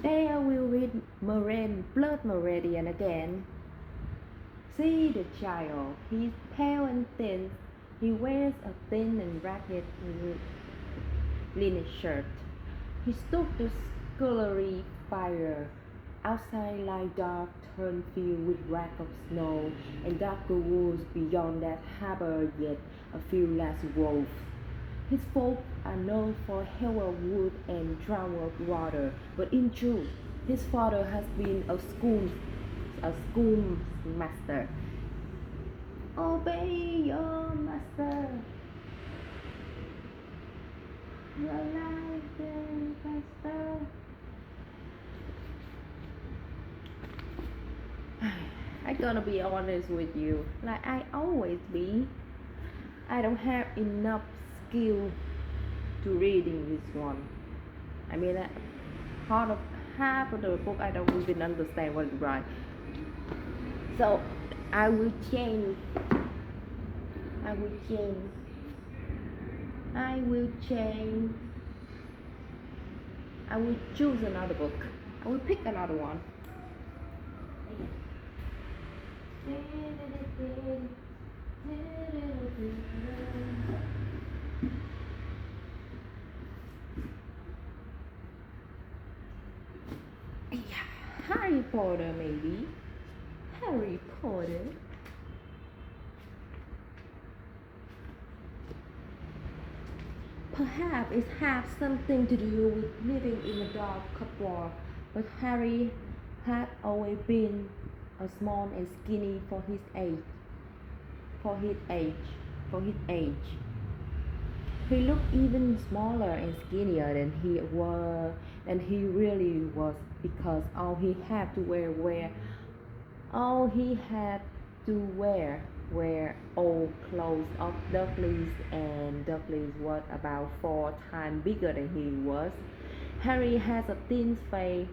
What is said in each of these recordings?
There will read blood meridian again. See the child, he's pale and thin. He wears a thin and ragged linen shirt. He stood the scullery fire. Outside lie dark turned field with rack of snow, and darker woods beyond that harbor yet a few last wolves. His folk are known for hewer wood and drawer water, but in truth, his father has been a schoolmaster. Obey your master. Your life is faster. I'm gonna be honest with you, like I always be. I don't have enough skill to reading this one. I mean, half of the book I don't even understand what it write. So I will change. I will change. I will change. I will choose another book. I will pick another one. Harry Potter, maybe. Harry Potter. Perhaps it has something to do with living in a dark cupboard, but Harry had always been a small and skinny for his age. For his age. He looked even smaller and skinnier than he really was, because all he had to wear were old clothes of Dudley's, and Dudley's was about 4 times bigger than he was. Harry has a thin face,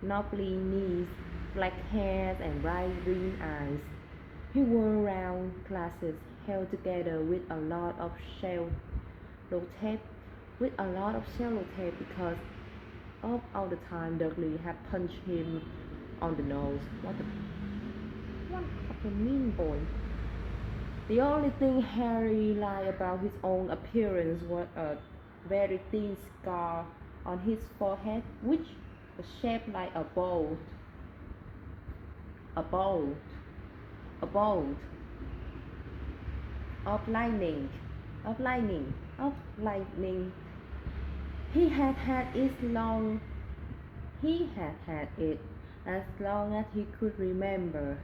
knobby knees, black hair, and bright green eyes. He wore round glasses held together with a lot of cello tape, because of all the time Dudley had punched him on the nose. What a mean boy. The only thing Harry liked about his own appearance was a very thin scar on his forehead, which was shaped like a bolt of lightning. He had had it as long as he could remember,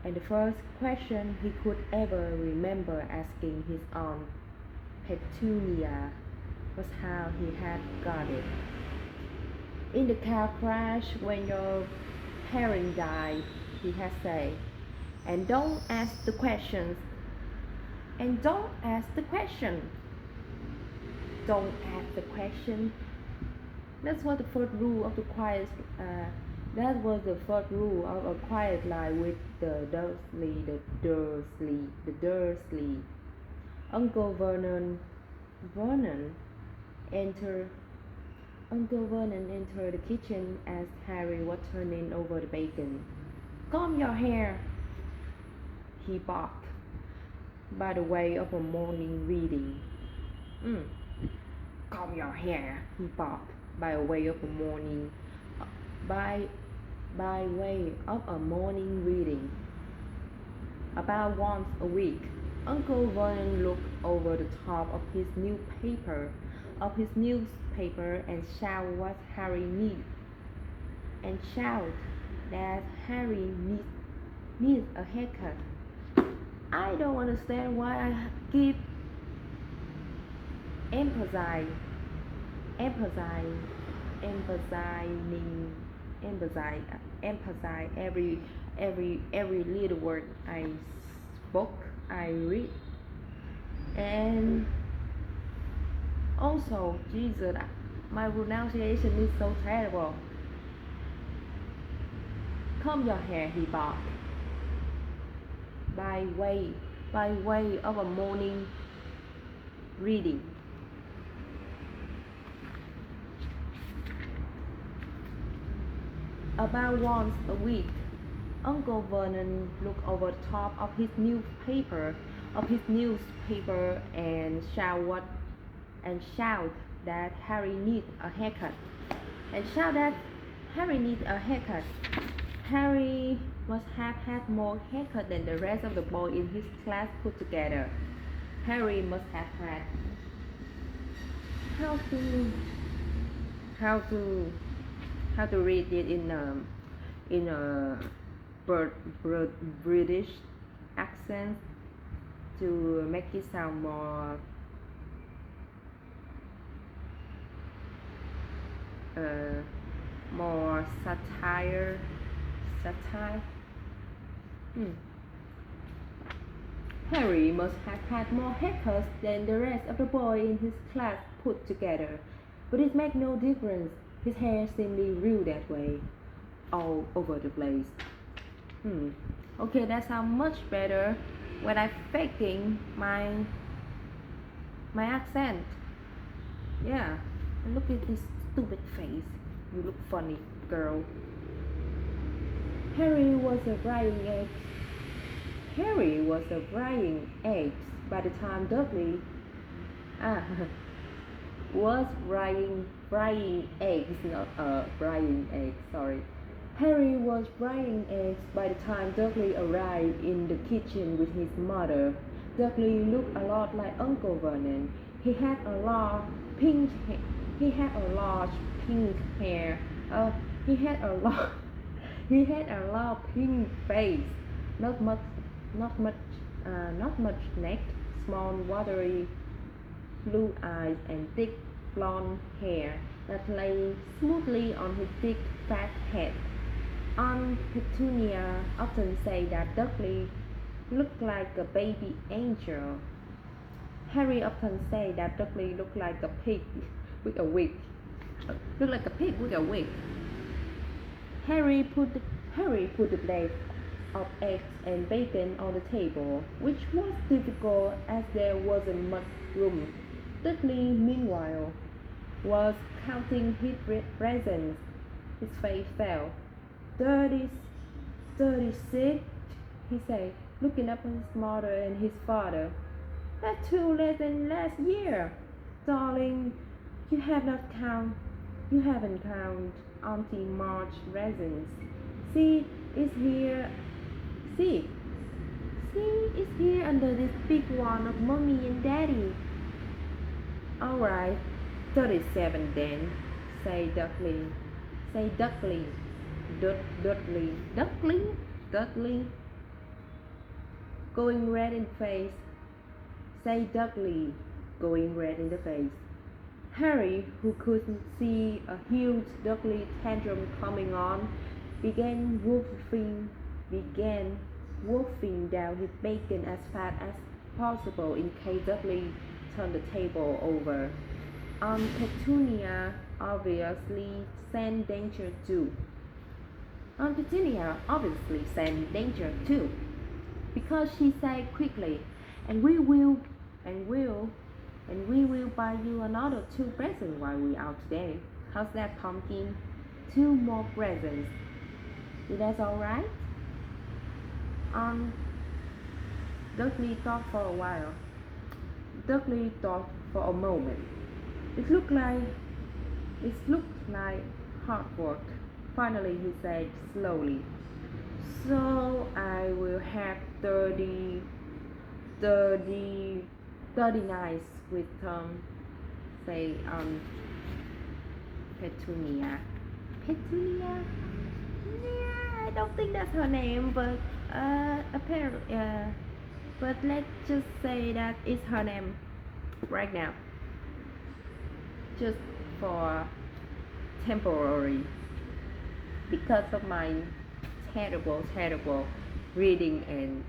and the first question he could ever remember asking his aunt Petunia was how he had got it. In the car crash when your parent died, he had said, and don't ask the questions. Don't ask the question. That was the first rule of the quiet. That was the first rule of a quiet life with the Dursley. Uncle Vernon entered the kitchen as Harry was turning over the bacon. Comb your hair, he barked, by the way of a morning reading. Comb your hair, he barked, by way of a morning reading. About once a week, Uncle Vernon looked over the top of his newspaper and shouted what Harry needs, and shout that Harry needs a haircut. I don't understand why I keep emphasizing every little word I read, and also, Jesus, my pronunciation is so terrible. Comb your hair, he barked, by way of a morning reading. About once a week, Uncle Vernon looked over the top of his newspaper and shout that Harry needs a haircut. Harry must have had more haircut than the rest of the boys in his class put together. Harry must have had how to how to how to read it in a British accent to make it sound uh, more satire. Hmm. Harry must have had more haircuts than the rest of the boys in his class put together, but it made no difference. His hair simply grew that way, all over the place. Okay, that sounds much better when I'm faking my accent. Yeah, and look at this stupid face. You look funny, girl. Harry was a frying egg. Harry was a frying eggs by the time Dudley ah, was frying eggs, not frying eggs. Sorry. Harry was frying eggs by the time Dudley arrived in the kitchen with his mother. Dudley looked a lot like Uncle Vernon. He had a large pink hair. He had a large pink hair. He had a large he had a large pink face. Not much, not much neck. Small, watery blue eyes and thick blonde hair that lay smoothly on his big fat head. Aunt Petunia often said that Dudley looked like a baby angel. Harry often said that Dudley looked like a pig with a wig. Looked like a pig with a wig. Harry put the plate of eggs and bacon on the table, which was difficult as there wasn't much room. Dudley, meanwhile, was counting his presents. His face fell. 30, 36, he said, looking up at his mother and his father. That's 2 less than last year. Darling, you haven't counted Auntie March's presents. See, it's here. See, it's here under this big one of Mommy and Daddy. All right, 37 then, said Dudley. Dudley, going red in the face. Say Dudley, going red in the face. Harry, who could see a huge Dudley tantrum coming on, began wolfing down his bacon as fast as possible in case Dudley turned the table over. Aunt Petunia obviously sensed danger too. Because she said quickly, and we will buy you another 2 presents while we're out today. How's that, pumpkin? 2 more presents. Is that all right? Dudley thought for a while. Dudley thought for a moment. It looked like hard work. Finally, he said slowly, "So I will have 39 with say Petunia. Petunia? Yeah, I don't think that's her name, but apparently, but let's just say that it's her name right now, just for temporary, because of my terrible reading and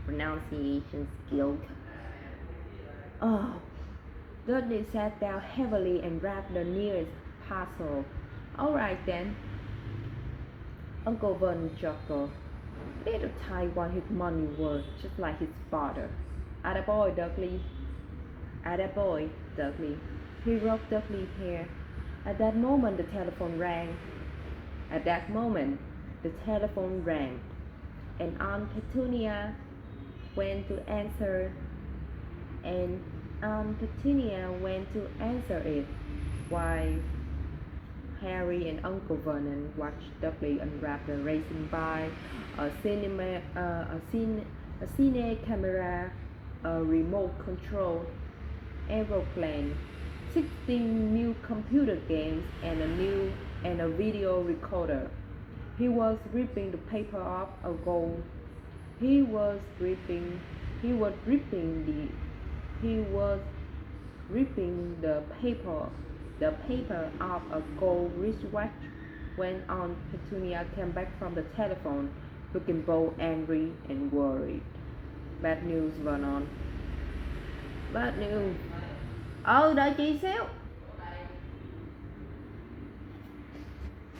pronunciation skills." Oh, Dudley sat down heavily and wrapped the nearest parcel. "All right then." Uncle Vernon chuckled. Little Ty wanted his money worth, just like his father. Attaboy, Dudley. Attaboy, Dudley. He rubbed Dudley's hair. At that moment the telephone rang. At that moment, the telephone rang, and Aunt Petunia went to answer and Aunt Petunia went to answer it, while Harry and Uncle Vernon watched Dudley unwrap the racing bike, a cine camera, a remote control aeroplane, 16 new computer games, and a video recorder. He was ripping the paper off a gold. He was ripping. He was ripping the. He was ripping the paper off a gold wristwatch when Aunt Petunia came back from the telephone, looking both angry and worried. Bad news, Vernon. Bad news. Đợi chị xíu.